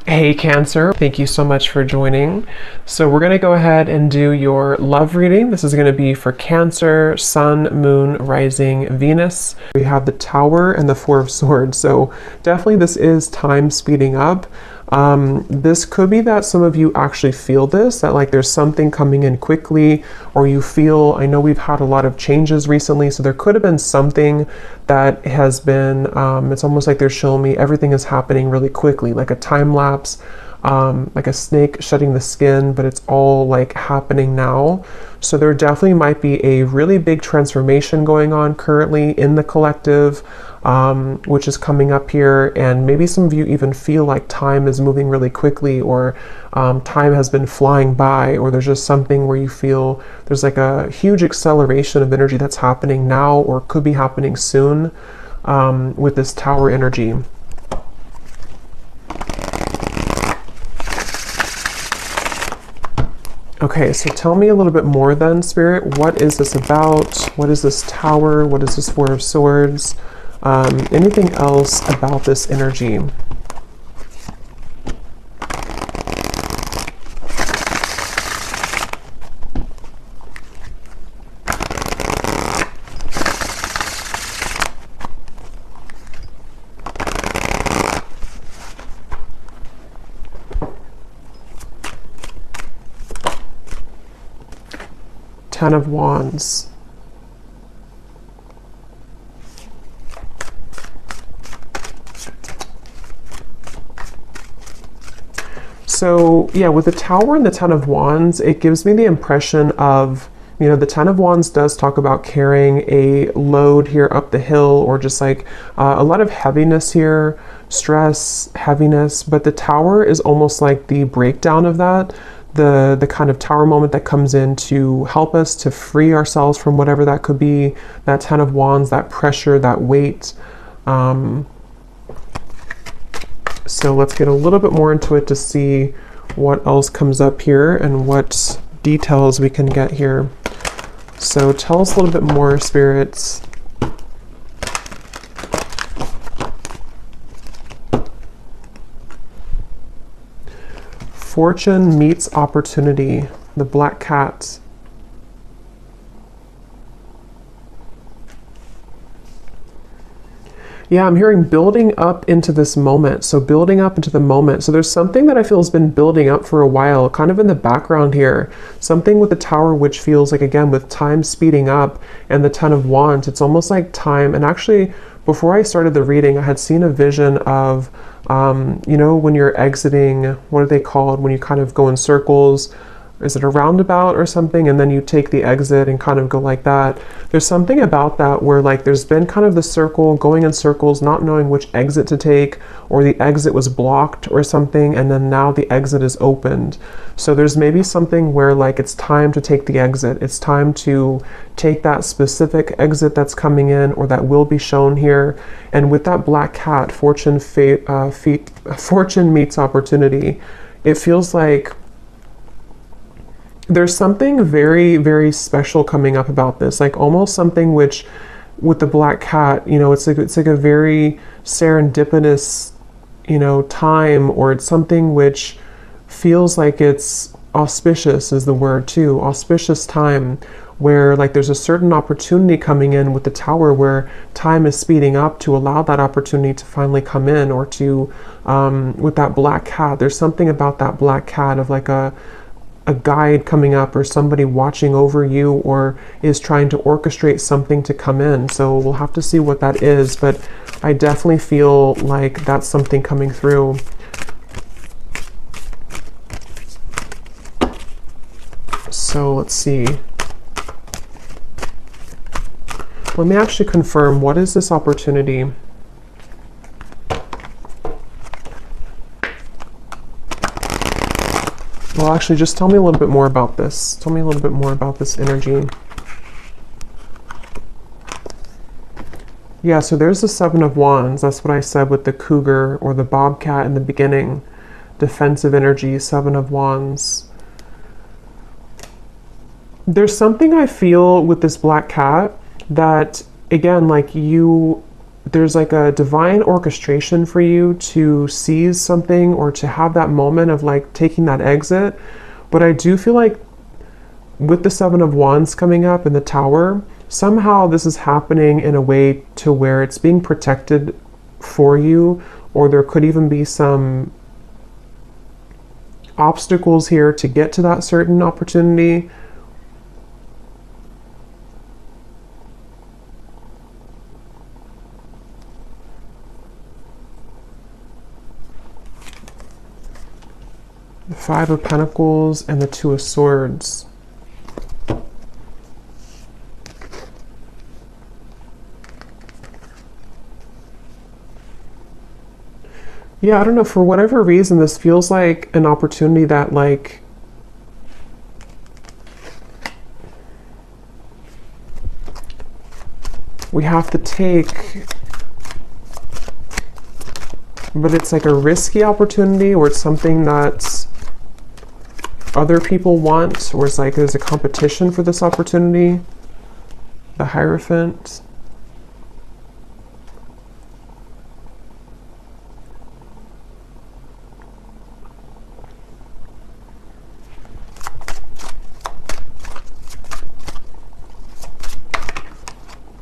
Hey Cancer, thank you so much for joining. So we're going to go ahead and do your love reading. This is going to be for Cancer, Sun, Moon, Rising, Venus. We have the Tower and the Four of Swords. So definitely this is time speeding up. This could be that some of you actually feel this, that like there's something coming in quickly, or you feel, I know we've had a lot of changes recently, so there could have been something that has been, it's almost like they're showing me everything is happening really quickly, like a time lapse, like a snake shedding the skin, but it's all like happening now. So there definitely might be a really big transformation going on currently in the collective, which is coming up here. And maybe some of you even feel like time is moving really quickly, or time has been flying by, or there's just something where you feel there's like a huge acceleration of energy that's happening now or could be happening soon with this Tower energy. Okay, so tell me a little bit more then, Spirit. What is this about? What is this Tower? What is this Four of Swords? Anything else about this energy? Ten of Wands. So yeah, with the Tower and the Ten of Wands, it gives me the impression of, you know, the Ten of Wands does talk about carrying a load here up the hill, or just like a lot of heaviness here, stress, heaviness, but the Tower is almost like the breakdown of that. The kind of Tower moment that comes in to help us to free ourselves from whatever that could be, that Ten of Wands, that pressure, that weight. So let's get a little bit more into it to see what else comes up here and what details we can get here. So tell us a little bit more, spirits. Fortune meets opportunity, the Black Cat. Yeah, I'm hearing building up into this moment. So building up into the moment. So there's something that I feel has been building up for a while, kind of in the background here. Something with the Tower, which feels like, again, with time speeding up, and the Ten of Wands, it's almost like time. And actually, before I started the reading, I had seen a vision of, you know, when you're exiting, what are they called? When you kind of go in circles. Is it a roundabout or something? And then you take the exit and kind of go like that. There's something about that where like there's been kind of the circle, going in circles, not knowing which exit to take, or the exit was blocked or something, and then now the exit is opened. So there's maybe something where like it's time to take the exit. It's time to take that specific exit that's coming in, or that will be shown here. And with that Black Cat, fortune meets opportunity. It feels like there's something very, very special coming up about this, like almost something which, with the Black Cat, you know, it's like a very serendipitous, you know, time, or it's something which feels like it's auspicious is the word too, auspicious time, where like there's a certain opportunity coming in with the Tower, where time is speeding up to allow that opportunity to finally come in, or to, with that Black Cat, there's something about that Black Cat of like a guide coming up, or somebody watching over you, or is trying to orchestrate something to come in. So we'll have to see what that is, but I definitely feel like that's something coming through. So let's see. Let me actually confirm, what is this opportunity? Well, actually, just tell me a little bit more about this. Tell me a little bit more about this energy. Yeah, so there's the Seven of Wands. That's what I said with the cougar or the bobcat in the beginning. Defensive energy, Seven of Wands. There's something I feel with this Black Cat that, again, like you there's like a divine orchestration for you to seize something or to have that moment of like taking that exit. But I do feel like with the Seven of Wands coming up in the Tower, somehow this is happening in a way to where it's being protected for you, or there could even be some obstacles here to get to that certain opportunity. The Five of Pentacles and the Two of Swords. Yeah, I don't know, for whatever reason, this feels like an opportunity that like we have to take, but it's like a risky opportunity, or it's something that other people want, or it's like there's a competition for this opportunity. The Hierophant.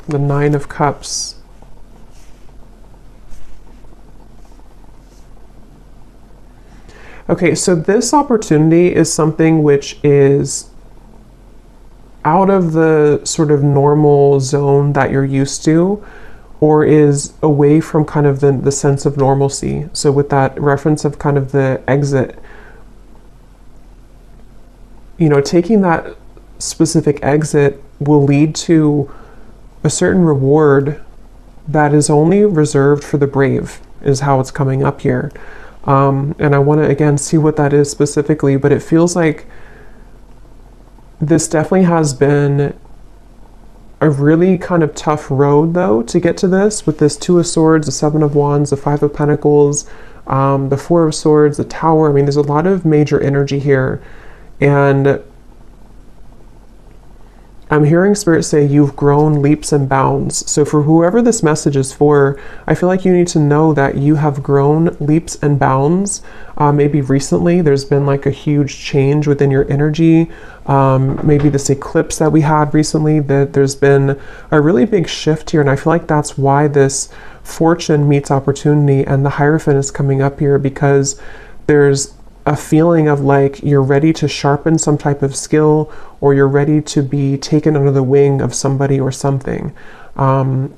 The Nine of Cups. Okay, so this opportunity is something which is out of the sort of normal zone that you're used to, or is away from kind of the sense of normalcy. So with that reference of kind of the exit, you know, taking that specific exit will lead to a certain reward that is only reserved for the brave, is how it's coming up here. And I want to again see what that is specifically, but it feels like this definitely has been a really kind of tough road though to get to this, with this Two of Swords, the Seven of Wands, the Five of Pentacles, the Four of Swords, the Tower. I mean, there's a lot of major energy here, and I'm hearing Spirit say you've grown leaps and bounds. So for whoever this message is for, I feel like you need to know that you have grown leaps and bounds. Maybe recently there's been like a huge change within your energy. Maybe this eclipse that we had recently, that there's been a really big shift here. And I feel like that's why this fortune meets opportunity and the Hierophant is coming up here, because there's a feeling of like you're ready to sharpen some type of skill, or you're ready to be taken under the wing of somebody or something. But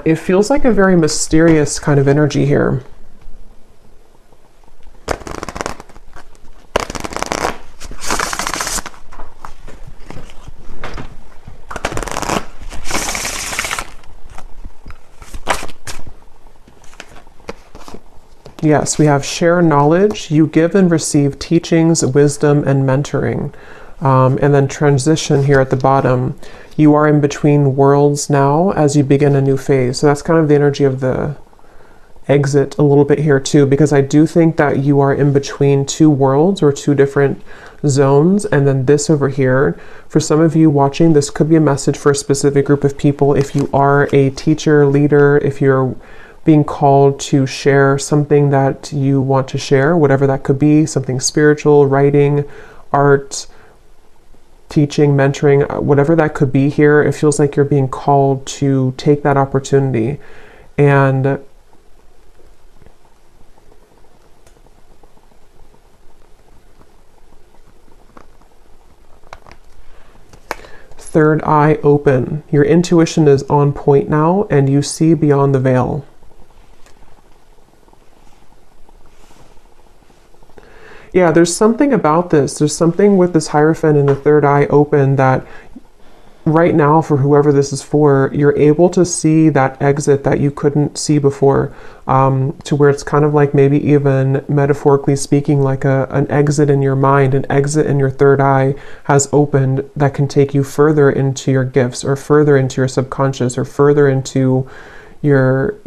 it feels like a very mysterious kind of energy here. Yes, we have share knowledge. You give and receive teachings, wisdom, and mentoring. And then transition here at the bottom. You are in between worlds now as you begin a new phase. So that's kind of the energy of the exit a little bit here too, because I do think that you are in between two worlds or two different zones. And then this over here, for some of you watching, this could be a message for a specific group of people. If you are a teacher, leader, if you're being called to share something that you want to share, whatever that could be, something spiritual, writing, art, teaching, mentoring, whatever that could be here, it feels like you're being called to take that opportunity. And third eye open. Your intuition is on point now, and you see beyond the veil. Yeah, there's something about this. There's something with this Hierophant and the third eye open that right now, for whoever this is for, you're able to see that exit that you couldn't see before, to where it's kind of like maybe even metaphorically speaking, like an exit in your mind, an exit in your third eye has opened that can take you further into your gifts, or further into your subconscious, or further into your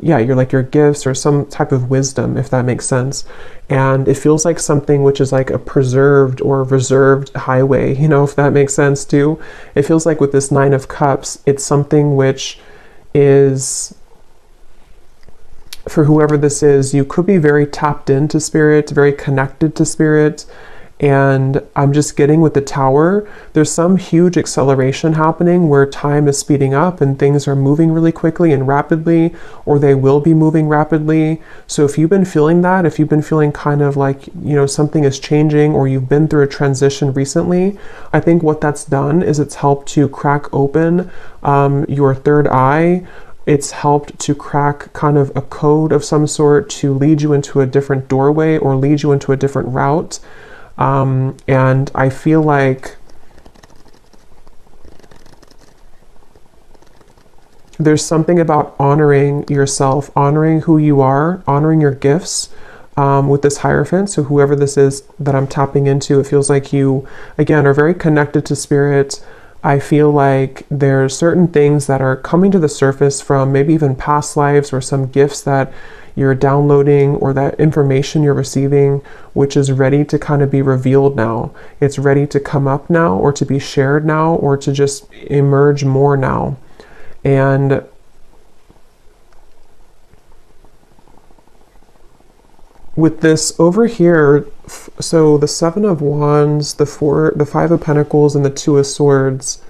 gifts or some type of wisdom, if that makes sense. And it feels like something which is like a preserved or reserved highway, if that makes sense too. It feels like with this Nine of Cups, it's something which is, for whoever this is, you could be very tapped into spirit, very connected to spirit. And I'm just getting with the Tower, there's some huge acceleration happening where time is speeding up and things are moving really quickly and rapidly, or they will be moving rapidly. So if you've been feeling that, if you've been feeling kind of like, something is changing, or you've been through a transition recently, I think what that's done is it's helped to crack open your third eye. It's helped to crack kind of a code of some sort to lead you into a different doorway or lead you into a different route. And I feel like there's something about honoring yourself, honoring who you are, honoring your gifts with this Hierophant. So whoever this is that I'm tapping into, it feels like you, again, are very connected to spirit. I feel like there's certain things that are coming to the surface from maybe even past lives or some gifts that you're downloading or that information you're receiving, which is ready to kind of be revealed now. It's ready to come up now, or to be shared now, or to just emerge more now. And with this over here, so the Seven of Wands, the Five of Pentacles, and the Two of Swords,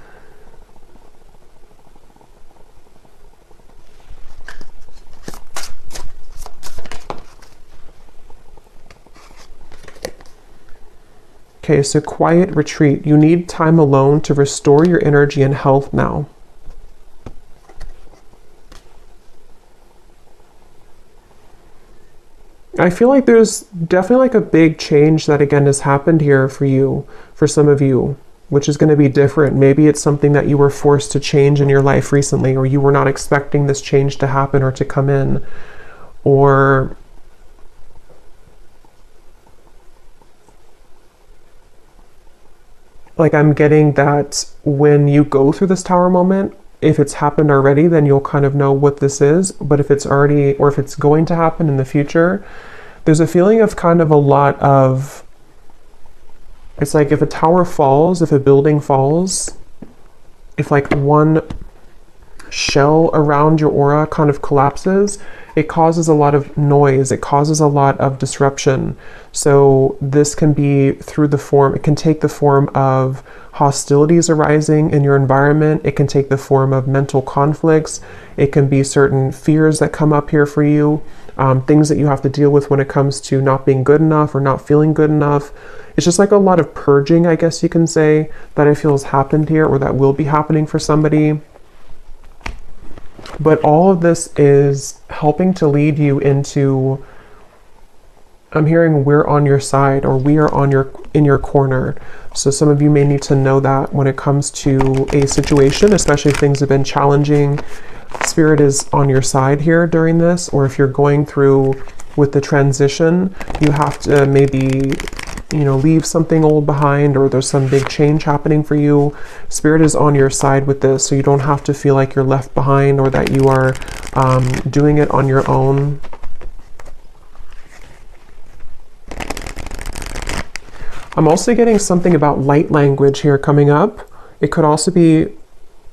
okay, so quiet retreat. You need time alone to restore your energy and health now. I feel like there's definitely like a big change that again has happened here for you, for some of you, which is going to be different. Maybe it's something that you were forced to change in your life recently, or you were not expecting this change to happen or to come in, or like I'm getting that when you go through this Tower moment, if it's happened already, then you'll kind of know what this is. But if it's already, or if it's going to happen in the future, there's a feeling of kind of a lot of, it's like if a tower falls, if a building falls, if like one shell around your aura kind of collapses, it causes a lot of noise, it causes a lot of disruption. So this can be through the form, it can take the form of hostilities arising in your environment, it can take the form of mental conflicts, it can be certain fears that come up here for you, things that you have to deal with when it comes to not being good enough or not feeling good enough. It's just like a lot of purging, I guess you can say, that I feel has happened here, or that will be happening for somebody. But all of this is helping to lead you into, I'm hearing we're on your side, or we are in your corner. So some of you may need to know that when it comes to a situation, especially if things have been challenging, Spirit is on your side here during this. Or if you're going through with the transition, you have to maybe, leave something old behind, or there's some big change happening for you. Spirit is on your side with this, so you don't have to feel like you're left behind, or that you are doing it on your own. I'm also getting something about light language here coming up. It could also be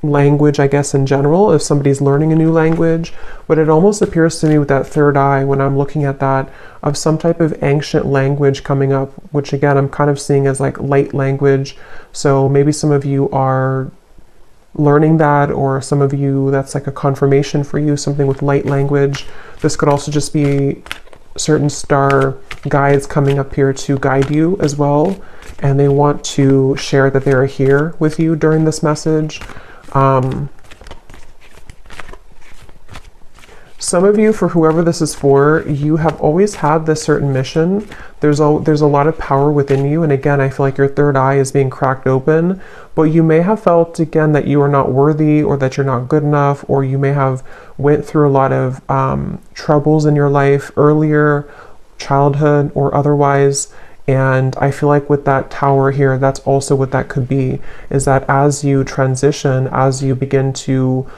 language, I guess, in general, if somebody's learning a new language, but it almost appears to me with that third eye, when I'm looking at that, of some type of ancient language coming up, which again, I'm kind of seeing as like light language. So maybe some of you are learning that, or some of you, that's like a confirmation for you, something with light language. This could also just be certain star guides coming up here to guide you as well, and they want to share that they are here with you during this message. Some of you, for whoever this is for, you have always had this certain mission. There's a lot of power within you, and again, I feel like your third eye is being cracked open, but you may have felt again that you are not worthy, or that you're not good enough, or you may have went through a lot of troubles in your life earlier, childhood or otherwise, And I feel like with that Tower here, that's also what that could be, is that as you transition, as you begin to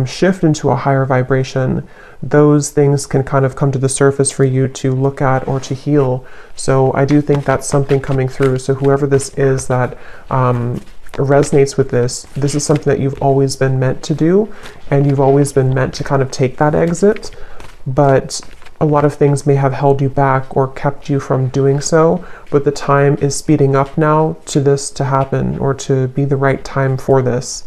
shift into a higher vibration, those things can kind of come to the surface for you to look at or to heal. So I do think that's something coming through. So whoever this is that resonates with this is something that you've always been meant to do, and you've always been meant to kind of take that exit, but a lot of things may have held you back or kept you from doing so, but the time is speeding up now to this to happen, or to be the right time for this.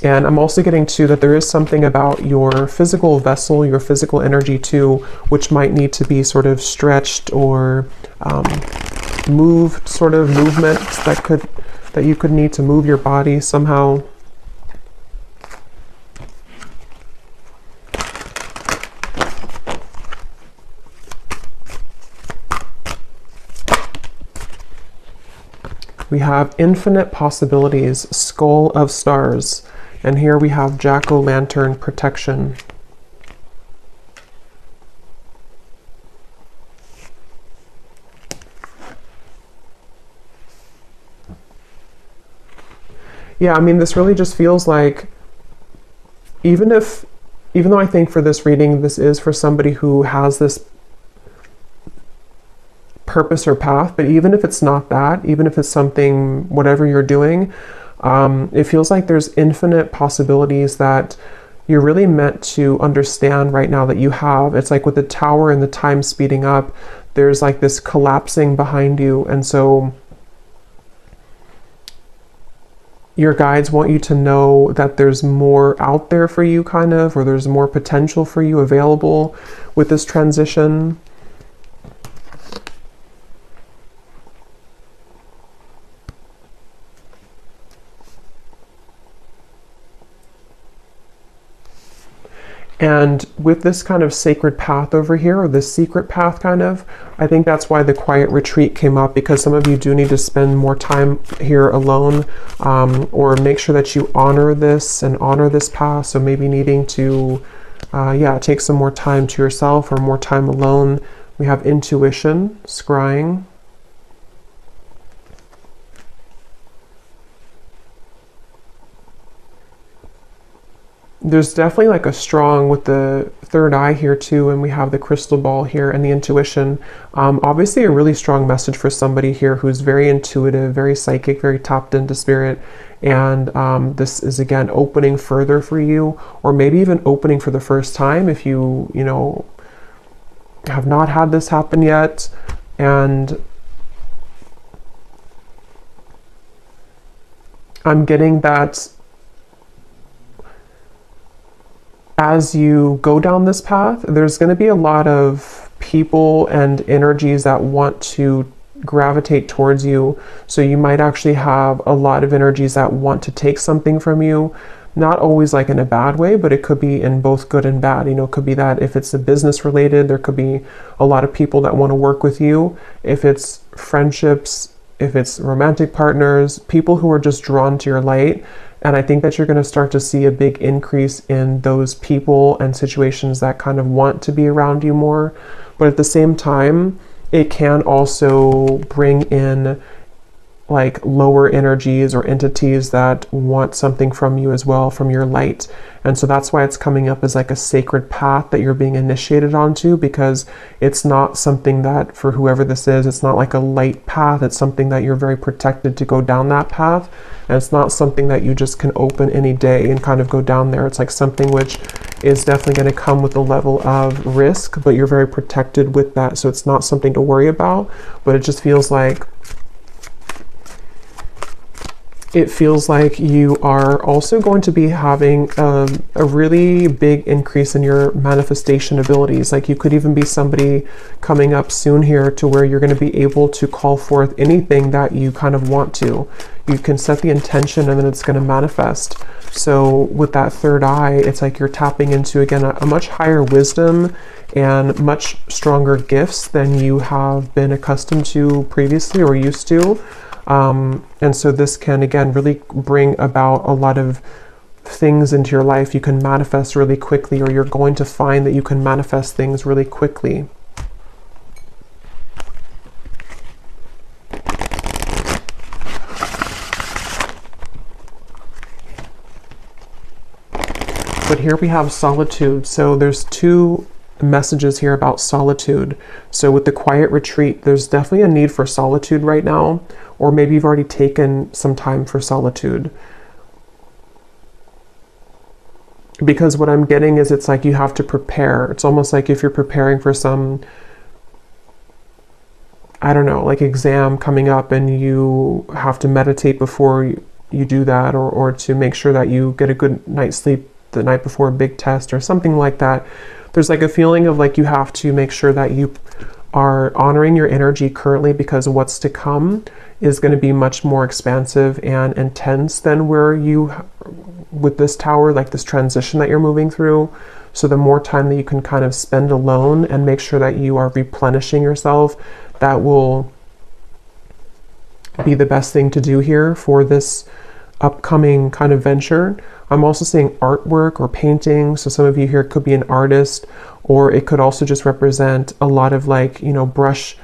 And I'm also getting to that there is something about your physical vessel, your physical energy too, which might need to be sort of stretched or moved, sort of movements that you could need to move your body somehow. We have infinite possibilities, skull of stars, and here we have jack-o'-lantern protection. Yeah, I mean, this really just feels like, even though I think for this reading, this is for somebody who has this purpose or path, but even if it's not that, even if it's something, whatever you're doing, it feels like there's infinite possibilities that you're really meant to understand right now that you have. It's like with the Tower and the time speeding up, there's like this collapsing behind you, and so your guides want you to know that there's more out there for you, kind of, or there's more potential for you available with this transition. And with this kind of sacred path over here, or this secret path kind of, I think that's why the quiet retreat came up, because some of you do need to spend more time here alone, or make sure that you honor this and honor this path. So maybe needing to, take some more time to yourself or more time alone. We have intuition, scrying. There's definitely like a strong with the third eye here too, and we have the crystal ball here and the intuition. Obviously a really strong message for somebody here who's very intuitive, very psychic, very tapped into spirit. And this is again opening further for you, or maybe even opening for the first time if you have not had this happen yet. And I'm getting that as you go down this path, there's going to be a lot of people and energies that want to gravitate towards you. So you might actually have a lot of energies that want to take something from you, not always like in a bad way, but it could be in both good and bad. It could be that if it's a business related, there could be a lot of people that want to work with you. If it's friendships, if it's romantic partners, people who are just drawn to your light. And I think that you're going to start to see a big increase in those people and situations that kind of want to be around you more. But at the same time, it can also bring in like lower energies or entities that want something from you as well, from your light. And so that's why it's coming up as like a sacred path that you're being initiated onto, because it's not something that, for whoever this is, it's not like a light path. It's something that you're very protected to go down that path. And it's not something that you just can open any day and kind of go down there. It's like something which is definitely going to come with a level of risk, but you're very protected with that. So it's not something to worry about, but it just feels like you are also going to be having a really big increase in your manifestation abilities. Like you could even be somebody coming up soon here to where you're going to be able to call forth anything that you kind of want to. You can set the intention and then it's going to manifest. So with that third eye, it's like you're tapping into, again, a much higher wisdom and much stronger gifts than you have been accustomed to previously or used to. And so this can, again, really bring about a lot of things into your life you can manifest really quickly, or you're going to find that you can manifest things really quickly. But here we have solitude. So there's two messages here about solitude. So with the quiet retreat, there's definitely a need for solitude right now, or maybe you've already taken some time for solitude. Because what I'm getting is it's like you have to prepare. It's almost like if you're preparing for some, I don't know, like exam coming up, and you have to meditate before you do that, or to make sure that you get a good night's sleep the night before a big test or something like that. There's like a feeling of like you have to make sure that you are honoring your energy currently, because what's to come is going to be much more expansive and intense than where you, with this tower, like this transition that you're moving through. So the more time that you can kind of spend alone and make sure that you are replenishing yourself, that will be the best thing to do here for this upcoming kind of venture. I'm also seeing artwork or painting. So some of you here could be an artist, or it could also just represent a lot of like, you know, brush.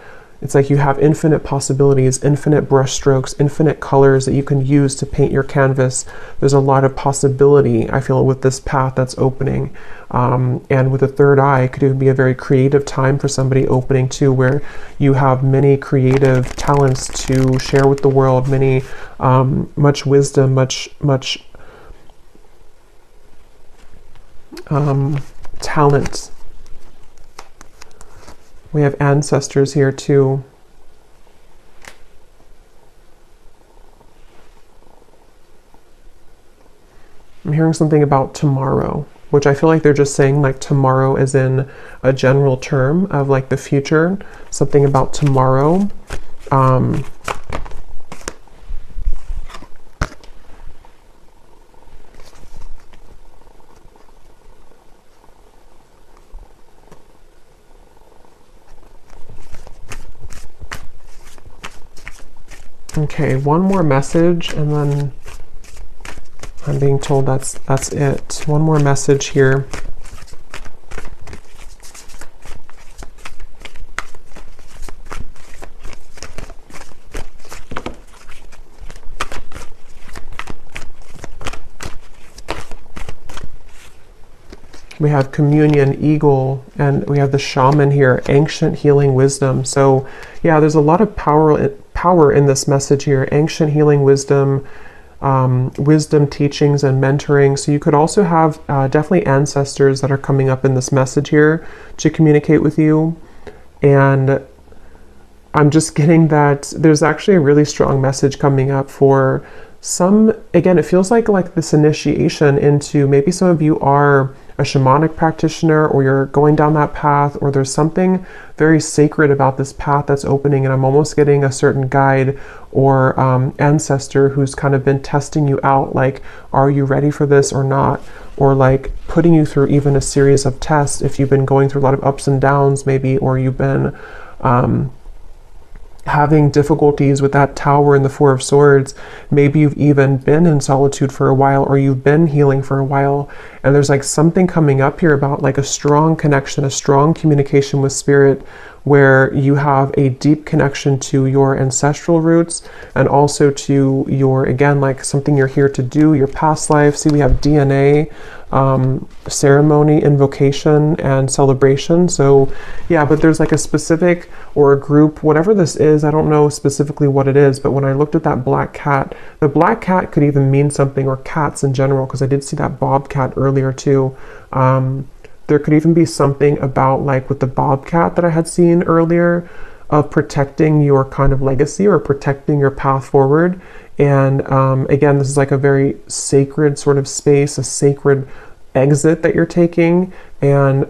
It's like you have infinite possibilities, infinite brush strokes, infinite colors that you can use to paint your canvas. There's a lot of possibility, I feel, with this path that's opening. And with the third eye, it could even be a very creative time for somebody opening too, where you have many creative talents to share with the world, many, much wisdom, much talent. We have ancestors here too. I'm hearing something about tomorrow, which I feel like they're just saying like tomorrow as in a general term of like the future, something about tomorrow. Okay, one more message, and then I'm being told that's it. One more message here. We have communion, eagle, and we have the shaman here, ancient healing wisdom. So yeah, there's a lot of power in this message here. Ancient healing wisdom, wisdom teachings and mentoring. So you could also have definitely ancestors that are coming up in this message here to communicate with you. And I'm just getting that there's actually a really strong message coming up for some. Again, it feels like this initiation into, maybe some of you are a shamanic practitioner, or you're going down that path, or there's something very sacred about this path that's opening, and I'm almost getting a certain guide or ancestor who's kind of been testing you out, like, are you ready for this or not? Or like putting you through even a series of tests if you've been going through a lot of ups and downs maybe, or you've been having difficulties with that tower and the Four of Swords. Maybe you've even been in solitude for a while, or you've been healing for a while, and there's like something coming up here about like a strong connection, a strong communication with spirit, where you have a deep connection to your ancestral roots, and also to your, again, like something you're here to do, your past life. See, we have DNA, ceremony, invocation, and celebration. So yeah, but there's like a specific, or a group, whatever this is, I don't know specifically what it is, but when I looked at that black cat, the black cat could even mean something, or cats in general, because I did see that bobcat earlier too. There could even be something about, like with the bobcat that I had seen earlier, of protecting your kind of legacy, or protecting your path forward. And again, this is like a very sacred sort of space, a sacred exit that you're taking. And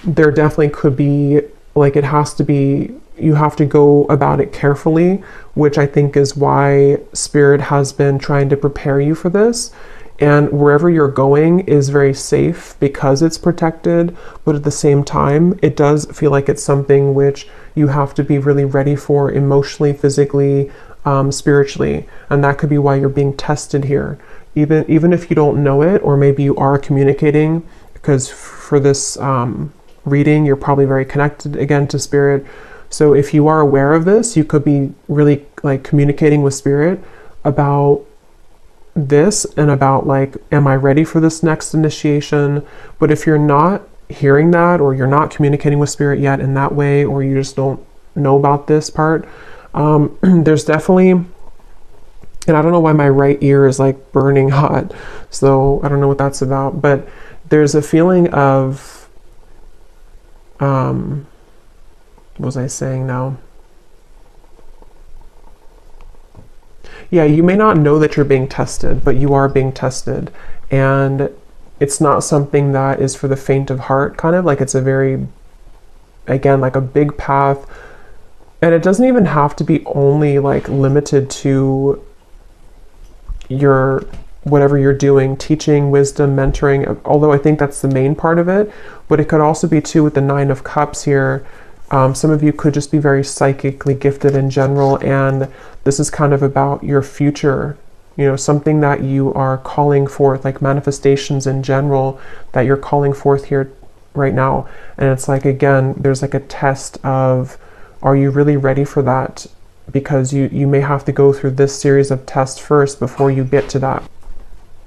there definitely could be, like, it has to be, you have to go about it carefully, which I think is why Spirit has been trying to prepare you for this. And wherever you're going is very safe because it's protected, but at the same time, it does feel like it's something which you have to be really ready for emotionally, physically, spiritually. And that could be why you're being tested here. Even if you don't know it, or maybe you are communicating, because for this reading, you're probably very connected again to Spirit. So if you are aware of this, you could be really like communicating with Spirit about this and about like, am I ready for this next initiation? But if you're not hearing that, or you're not communicating with spirit yet in that way, or you just don't know about this part, there's definitely, and I don't know why my right ear is like burning hot, so I don't know what that's about, but there's a feeling of, what was I saying now? Yeah, you may not know that you're being tested, but you are being tested. And it's not something that is for the faint of heart, kind of like it's a very, again, like a big path. And it doesn't even have to be only like limited to your, whatever you're doing, teaching, wisdom, mentoring, although I think that's the main part of it. But it could also be too with the 9 of Cups here. Some of you could just be very psychically gifted in general, and this is kind of about your future, you know, something that you are calling forth, like manifestations in general that you're calling forth here right now. And it's like, again, there's like a test of, are you really ready for that? Because you may have to go through this series of tests first before you get to that.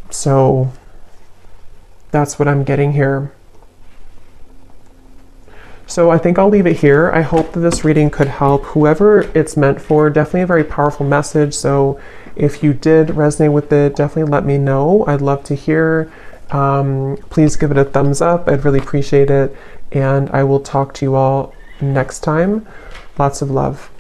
So that's what I'm getting here. So I think I'll leave it here. I hope that this reading could help whoever it's meant for. Definitely a very powerful message. So if you did resonate with it, definitely let me know. I'd love to hear. Please give it a thumbs up. I'd really appreciate it. And I will talk to you all next time. Lots of love.